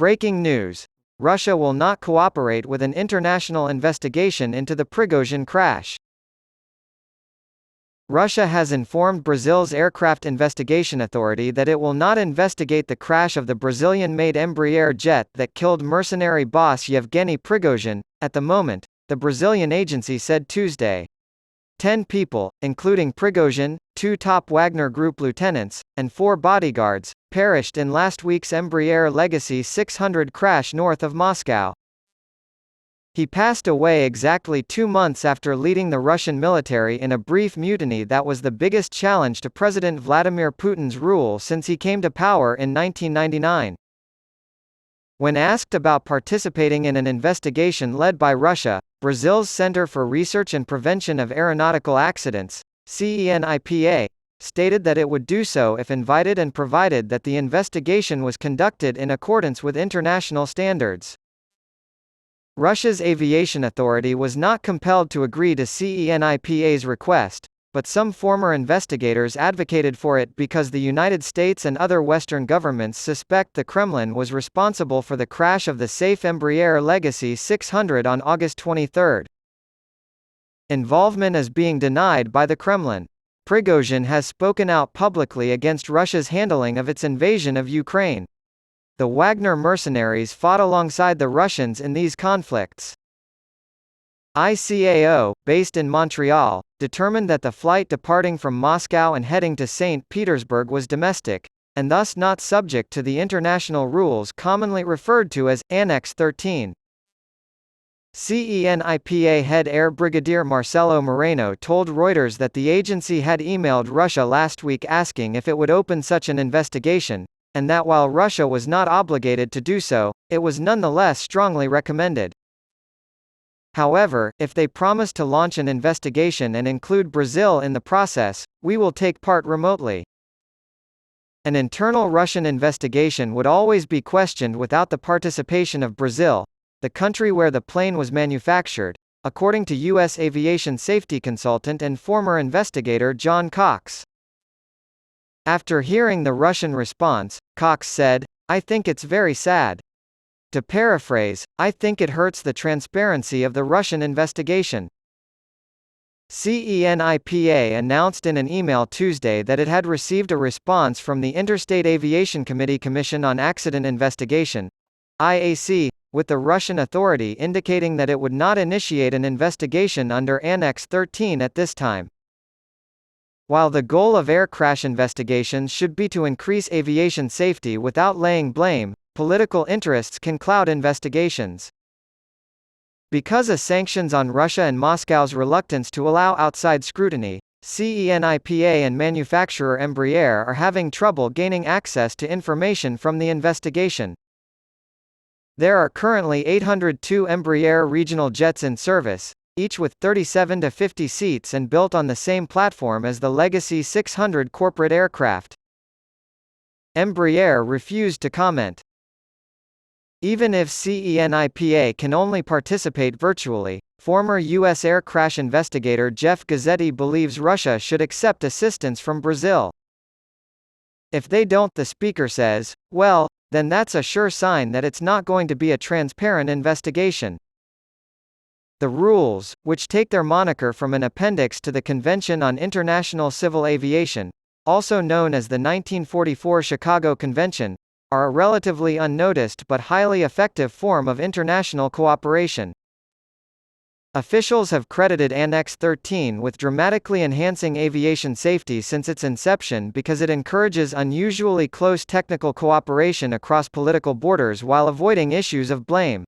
Breaking news. Russia will not cooperate with an international investigation into the Prigozhin crash. Russia has informed Brazil's Aircraft Investigation Authority that it will not investigate the crash of the Brazilian-made Embraer jet that killed mercenary boss Yevgeny Prigozhin. At the moment, the Brazilian agency said Tuesday. 10 people, including Prigozhin, 2 top Wagner Group lieutenants, and 4 bodyguards, perished in last week's Embraer Legacy 600 crash north of Moscow. He passed away exactly 2 months after leading the Russian military in a brief mutiny that was the biggest challenge to President Vladimir Putin's rule since he came to power in 1999. When asked about participating in an investigation led by Russia, Brazil's Center for Research and Prevention of Aeronautical Accidents, CENIPA, stated that it would do so if invited and provided that the investigation was conducted in accordance with international standards. Russia's aviation authority was not compelled to agree to CENIPA's request, but some former investigators advocated for it because the United States and other Western governments suspect the Kremlin was responsible for the crash of the safe Embraer Legacy 600 on August 23. Involvement is being denied by the Kremlin. Prigozhin has spoken out publicly against Russia's handling of its invasion of Ukraine. The Wagner mercenaries fought alongside the Russians in these conflicts. ICAO, based in Montreal, determined that the flight departing from Moscow and heading to St. Petersburg was domestic, and thus not subject to the international rules commonly referred to as Annex 13. CENIPA head Air Brigadier Marcelo Moreno told Reuters that the agency had emailed Russia last week asking if it would open such an investigation, and that while Russia was not obligated to do so, it was nonetheless strongly recommended. However, if they promise to launch an investigation and include Brazil in the process, we will take part remotely. An internal Russian investigation would always be questioned without the participation of Brazil, the country where the plane was manufactured, according to U.S. aviation safety consultant and former investigator John Cox. After hearing the Russian response, Cox said, "I think it's very sad. To paraphrase, I think it hurts the transparency of the Russian investigation." CENIPA announced in an email Tuesday that it had received a response from the Interstate Aviation Commission on Accident Investigation, IAC, with the Russian authority indicating that it would not initiate an investigation under Annex 13 at this time. While the goal of air crash investigations should be to increase aviation safety without laying blame, political interests can cloud investigations. Because of sanctions on Russia and Moscow's reluctance to allow outside scrutiny, CENIPA and manufacturer Embraer are having trouble gaining access to information from the investigation. There are currently 802 Embraer regional jets in service, each with 37 to 50 seats and built on the same platform as the Legacy 600 corporate aircraft. Embraer refused to comment. Even if CENIPA can only participate virtually, former U.S. air crash investigator Jeff Gazzetti believes Russia should accept assistance from Brazil. If they don't, the speaker says, well, then that's a sure sign that it's not going to be a transparent investigation. The rules, which take their moniker from an appendix to the Convention on International Civil Aviation, also known as the 1944 Chicago Convention, are a relatively unnoticed but highly effective form of international cooperation. Officials have credited Annex 13 with dramatically enhancing aviation safety since its inception because it encourages unusually close technical cooperation across political borders while avoiding issues of blame.